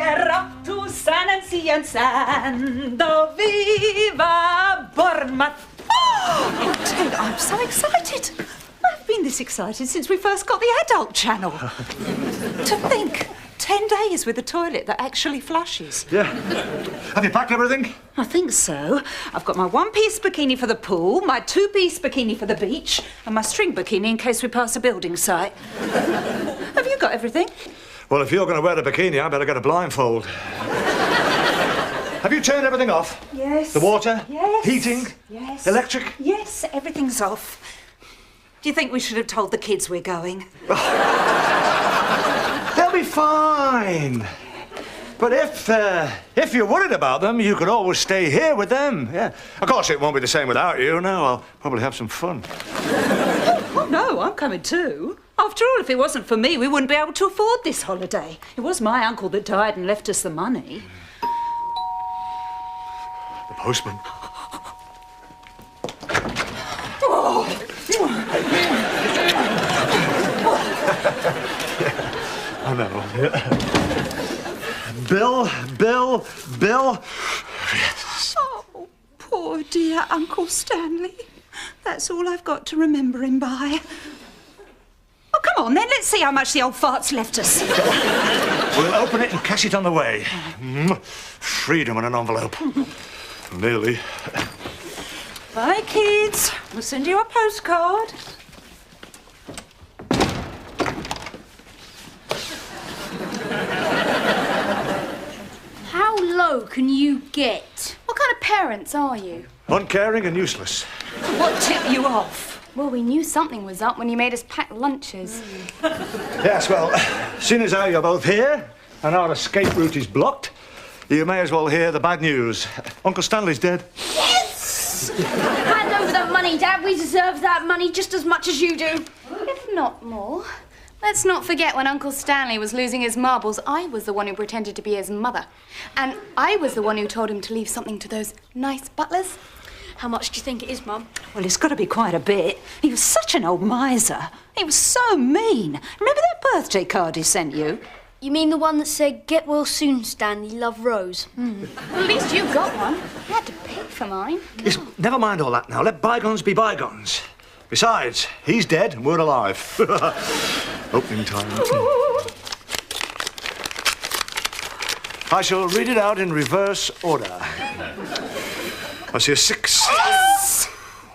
we're off to San and Sando, viva Bournemouth. Oh, Ted, I'm so excited. I've been this excited since we first got the adult channel. To think, 10 days with a toilet that actually flushes. Yeah. Have you packed everything? I think so. I've got my one-piece bikini for the pool, my two-piece bikini for the beach, and my string bikini in case we pass a building site. Have you got everything? Well, if you're going to wear a bikini, I better get a blindfold. Have you turned everything off? Yes. The water? Yes. Heating? Yes. Electric? Yes, everything's off. Do you think we should have told the kids we're going? They'll be fine. But if you're worried about them, you could always stay here with them. Yeah. Of course, it won't be the same without you. No, I'll probably have some fun. Oh, no, I'm coming too. After all, if it wasn't for me, we wouldn't be able to afford this holiday. It was my uncle that died and left us the money. The postman. Oh. I know. Bill. Yes. Oh, poor dear Uncle Stanley. That's all I've got to remember him by. Oh, come on then, let's see how much the old fart's left us. We'll open it and cash it on the way. Freedom in an envelope. Nearly. Bye, kids. We'll send you a postcard. How low can you get? What kind of parents are you? Uncaring and useless. What tipped you off? Well, we knew something was up when you made us pack lunches. Yes, well, seeing as how you're both here and our escape route is blocked, you may as well hear the bad news. Uncle Stanley's dead. Yes! Hand over that money, Dad. We deserve that money just as much as you do. If not more. Let's not forget when Uncle Stanley was losing his marbles, I was the one who pretended to be his mother. And I was the one who told him to leave something to those nice butlers. How much do you think it is, Mum? Well, it's got to be quite a bit. He was such an old miser. He was so mean. Remember that birthday card he sent you? You mean the one that said, "Get well soon, Stanley, love Rose"? Well, at least you got one. I had to pay for mine. Yes, never mind all that now. Let bygones be bygones. Besides, he's dead and we're alive. Opening time. I shall read it out in reverse order. I see a 6. Yes!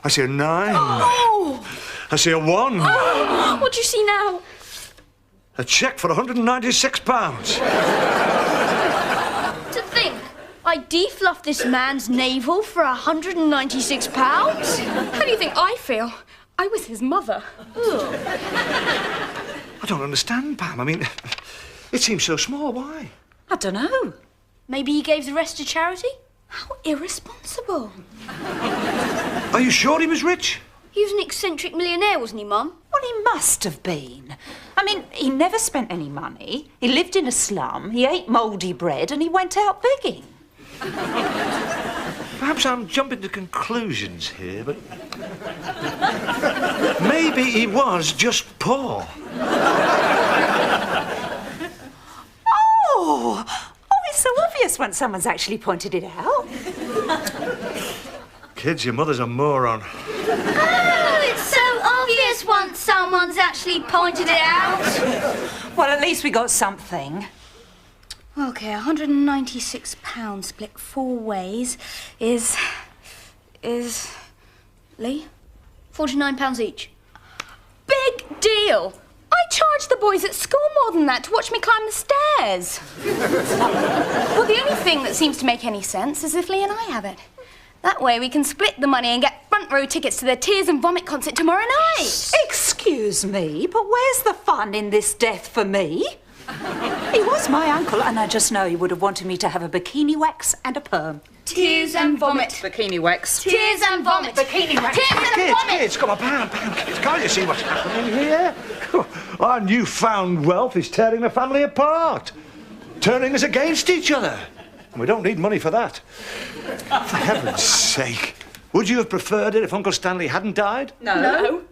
I see a 9. Oh! I see a 1. Oh! What do you see now? A cheque for £196. To think, I defluffed this man's navel for £196. How do you think I feel? I was his mother. I don't understand, Pam. I mean, it seems so small. Why? I don't know. Maybe he gave the rest to charity? How irresponsible. Are you sure he was rich? He was an eccentric millionaire, wasn't he, Mum? Well, he must have been. I mean, he never spent any money. He lived in a slum, he ate mouldy bread, and he went out begging. Perhaps I'm jumping to conclusions here, but maybe he was just poor. Oh, it's so obvious when someone's actually pointed it out. Kids, your mother's a moron. Oh, it's so obvious once someone's actually pointed it out. Well, at least we got something. Okay, £196 split 4 ways is Lee? £49 each. Big deal. I charged the boys at school more than that to watch me climb the stairs. Well, the only thing that seems to make any sense is if Lee and I have it. That way we can split the money and get front row tickets to the Tears and Vomit concert tomorrow night. Excuse me, but where's the fun in this death for me? He was my uncle, and I just know he would have wanted me to have a bikini wax and a perm. Tears and Vomit. Bikini wax. Tears and Vomit. Bikini wax. Tears and Vomit. Kids, come on, Pam, kids, can't you see what's happening here? Our newfound wealth is tearing the family apart, turning us against each other. And we don't need money for that. For heaven's sake, would you have preferred it if Uncle Stanley hadn't died? No.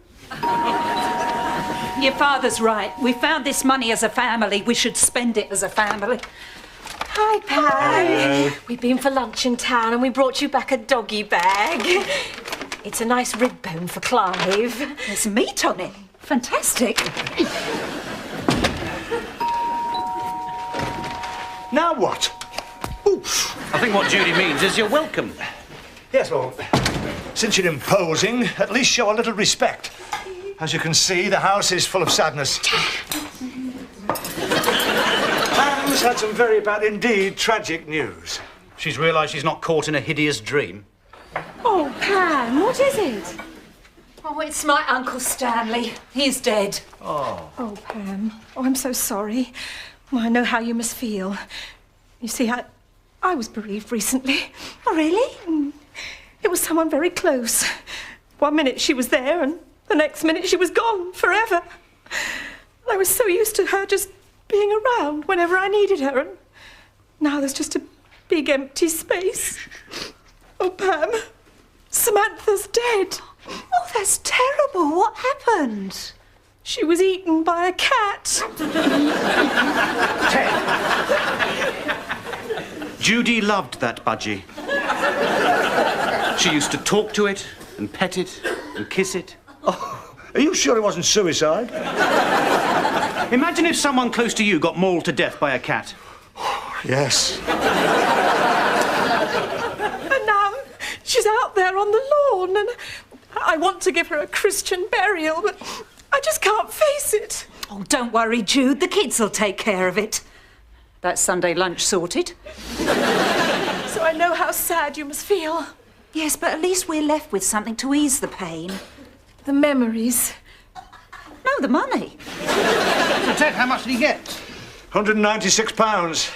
Your father's right. We found this money as a family. We should spend it as a family. Hi, Pam. We've been for lunch in town and we brought you back a doggy bag. It's a nice rib bone for Clive. There's meat on it. Fantastic. Now what? Oof. I think what Judy means is you're welcome. Yes, well, since you're imposing, at least show a little respect. As you can see, the house is full of sadness. Pam's had some very bad, indeed, tragic news. She's realised she's not caught in a hideous dream. Oh, Pam, what is it? Oh, it's my Uncle Stanley. He's dead. Oh, Pam. Oh, I'm so sorry. Well, I know how you must feel. You see, I was bereaved recently. Oh, really? It was someone very close. 1 minute she was there and the next minute she was gone forever. I was so used to her just being around whenever I needed her, and now there's just a big empty space. Oh, Pam, Samantha's dead. Oh, that's terrible. What happened? She was eaten by a cat. Judy loved that budgie. She used to talk to it and pet it and kiss it. Oh, are you sure it wasn't suicide? Imagine if someone close to you got mauled to death by a cat. Yes. And now she's out there on the lawn, and I want to give her a Christian burial, but I just can't face it. Oh, don't worry, Jude. The kids will take care of it. That Sunday lunch sorted. So I know how sad you must feel. Yes, but at least we're left with something to ease the pain. The memories. No, the money. So, Ted, how much did he get? £196.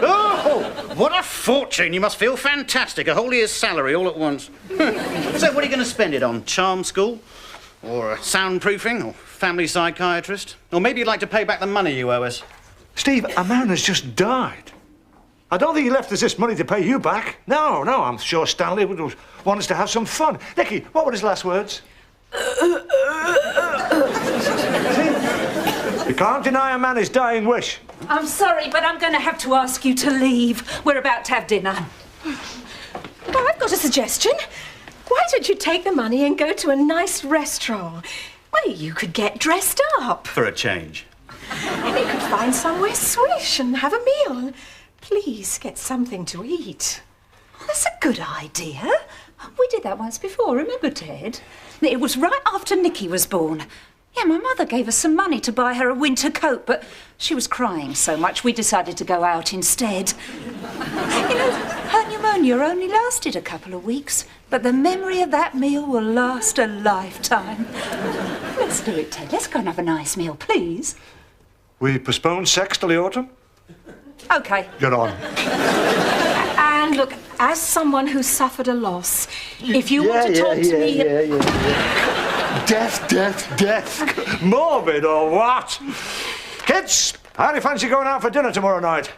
Oh, what a fortune. You must feel fantastic. A whole year's salary all at once. So what are you going to spend it on? Charm school? Or soundproofing? Or family psychiatrist? Or maybe you'd like to pay back the money you owe us? Steve, a man has just died. I don't think he left us this money to pay you back. No, I'm sure Stanley would want us to have some fun. Nicky, what were his last words? You can't deny a man his dying wish. I'm sorry, but I'm going to have to ask you to leave. We're about to have dinner. Well, I've got a suggestion. Why don't you take the money and go to a nice restaurant? Well, you could get dressed up. For a change. You could find somewhere swish and have a meal. Please get something to eat. That's a good idea. We did that once before, remember, Ted? It was right after Nicky was born. Yeah, my mother gave us some money to buy her a winter coat, but she was crying so much we decided to go out instead. You know, her pneumonia only lasted a couple of weeks, but the memory of that meal will last a lifetime. Let's do it, Ted. Let's go and have a nice meal, please. We postpone sex till the autumn? OK. Get on. And look, as someone who suffered a loss, if you want to talk to me... Death. Morbid or what? Kids, how do you fancy going out for dinner tomorrow night?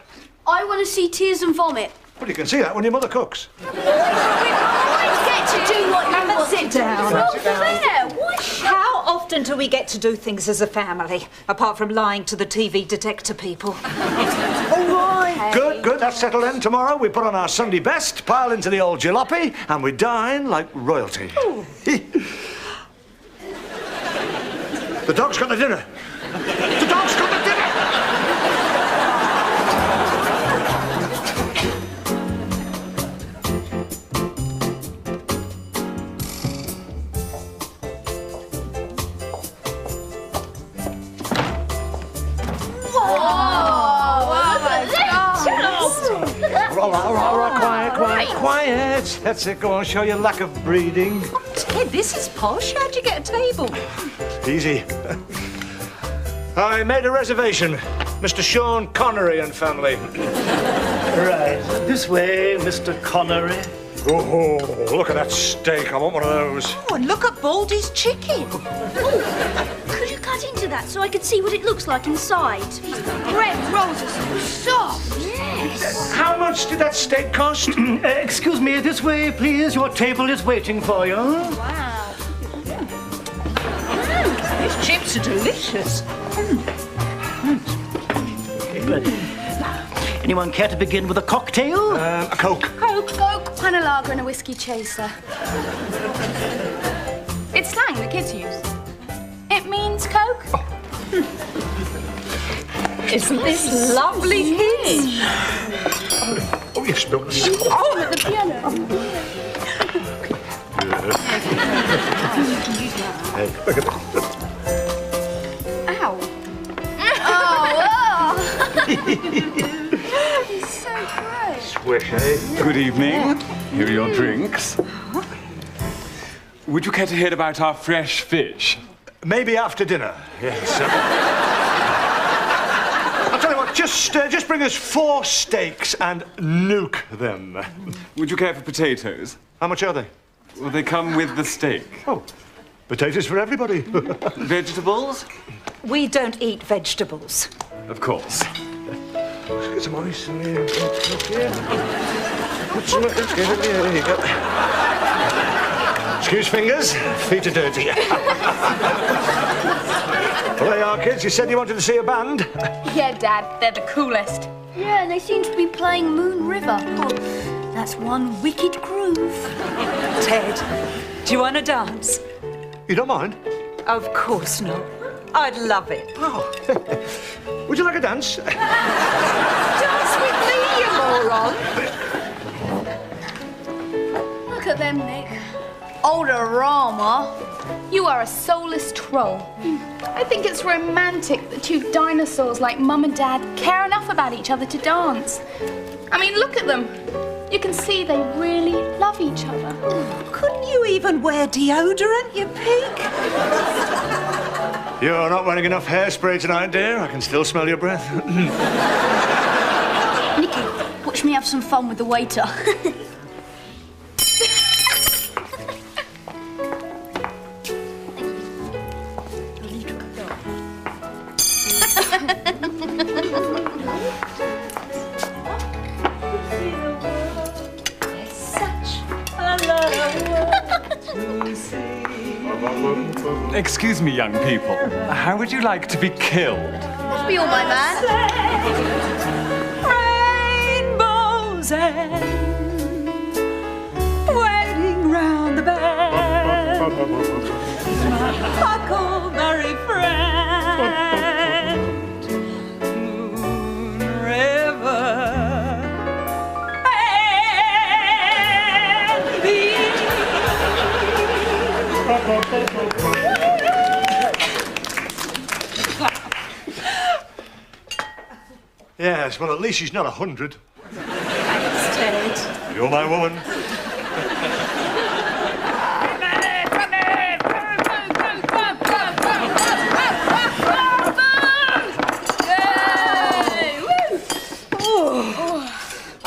I want to see Tears and Vomit. Well, you can see that when your mother cooks. We always get to do what you want. Sit down. Not fair. What? How often do we get to do things as a family, apart from lying to the TV detector people? All right. Good. That's settled then. Tomorrow we put on our Sunday best, pile into the old jalopy, and we dine like royalty. The dog's got the dinner. The dog's got the dinner! All right, quiet. That's it. Go on, show your lack of breeding. Ted, this is posh. How'd you get a table? Easy. I made a reservation. Mr. Sean Connery and family. Right. This way, Mr. Connery. Oh, look at that steak. I want one of those. Oh, and look at Baldy's chicken. Could you cut into that so I could see what it looks like inside? These bread rolls are so soft. Yes. How much did that steak cost? Excuse me, this way, please. Your table is waiting for you. Wow. These chips are delicious. Anyone care to begin with a cocktail? A Coke. Coke, pina lager and a whiskey chaser. It's slang the kids use. It means Coke. Isn't this lovely, kids? Oh, yes, Bill. Oh, at the piano. Hey, look at this. Ow. Oh. It's so gross. Swish, eh? Good evening. Here are your drinks. Would you care to hear about our fresh fish? Maybe after dinner. Yes. I'll tell you what, just bring us 4 steaks and nuke them. Would you care for potatoes? How much are they? Well, they come with the steak. Oh, potatoes for everybody. Vegetables? We don't eat vegetables. Of course. Let's get some ice in here. Put some ice in here. There you go. Excuse fingers, feet are dirty. Well, there you are, kids. You said you wanted to see a band. Yeah, Dad, they're the coolest. Yeah, and they seem to be playing Moon River. Oh, that's one wicked groove. Ted, do you want to dance? You don't mind? Of course not. I'd love it. Oh. Would you like a dance? Dance with me, you moron. Look at them, Nick. Olderama. You are a soulless troll. I think it's romantic that 2 dinosaurs like Mum and Dad care enough about each other to dance. I mean, look at them. You can see they really love each other. Couldn't you even wear deodorant, you pig? You're not wearing enough hairspray tonight, dear. I can still smell your breath. Nicky, watch me have some fun with the waiter. Excuse me, young people. How would you like to be killed? That'd be all my man. Rainbows and waiting round the bend. My huckleberry friend, Moon River. Yes, well, at least she's not 100. Thanks, Ted. You're my woman.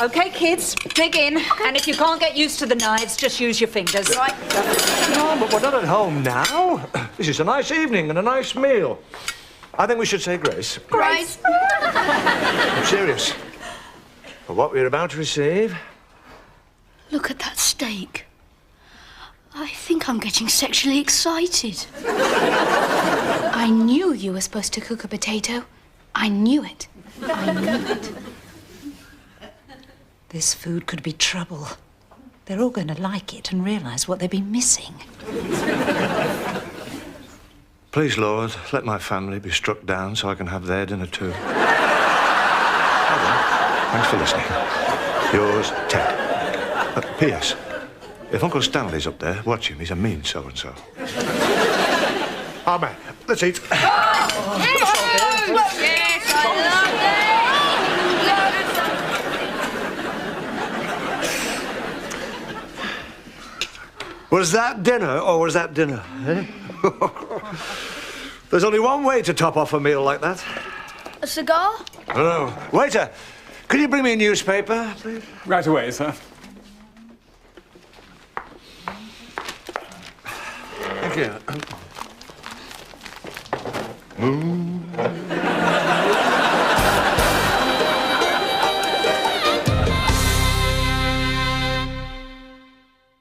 Okay, kids, dig in. And if you can't get used to the knives, just use your fingers. Right. No, but we're not at home now. This is a nice evening and a nice meal. I think we should say grace. Grace. I'm serious. For what we're about to receive. Look at that steak. I think I'm getting sexually excited. I knew you were supposed to cook a potato. I knew it. I knew it. This food could be trouble. They're all going to like it and realise what they've been missing. Please, Lord, let my family be struck down so I can have their dinner too. Thanks for listening. Yours, Ted. P.S. If Uncle Stanley's up there, watch him. He's a mean so-and-so. Amen. Let's eat. Yes, I love it. Was that dinner or was that dinner? Eh? There's only one way to top off a meal like that. A cigar? Oh, waiter, could you bring me a newspaper, please? Right away, sir. Thank you. Moon